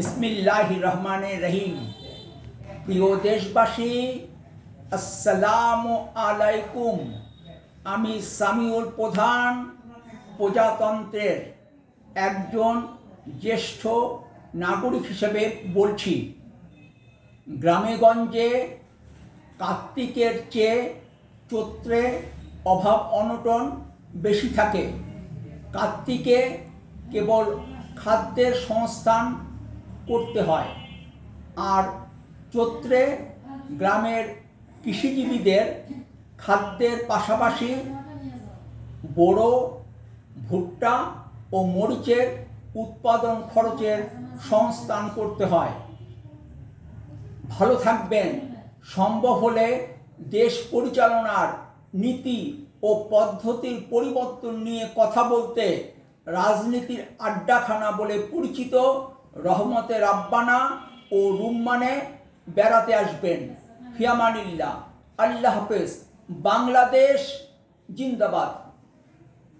বিসমিল্লাহির রহমানির রহিম। প্রিয় দেশবাসী, আসসালামু আলাইকুম। আমি সামিউল প্রধান প্রজাতন্ত্রের একজন জ্যেষ্ঠ নাগরিক হিসেবে বলছি। গ্রামেগঞ্জে কার্তিকের চেয়ে চৈত্রে অভাব অনটন বেশি থাকে। কার্তিকে কেবল খাদ্যের সংস্থান করতে হয়, আর চৈত্রে গ্রামের কৃষিজীবীদের খাদ্যের পাশাপাশি বোরো, ভুট্টা ও মরিচের উৎপাদন খরচের সংস্থান করতে হয়। ভালো থাকবেন। সম্ভব হলে দেশ পরিচালনার নীতি ও পদ্ধতির পরিবর্তন নিয়ে কথা বলতে রাজনীতির আড্ডাখানা বলে পরিচিত রহমতে রাব্বানা ও রুম্মানে বেড়াতে আসবেন। ফিয়ামানিল্লাহ। আল্লাহ হাফেজ। বাংলাদেশ জিন্দাবাদ।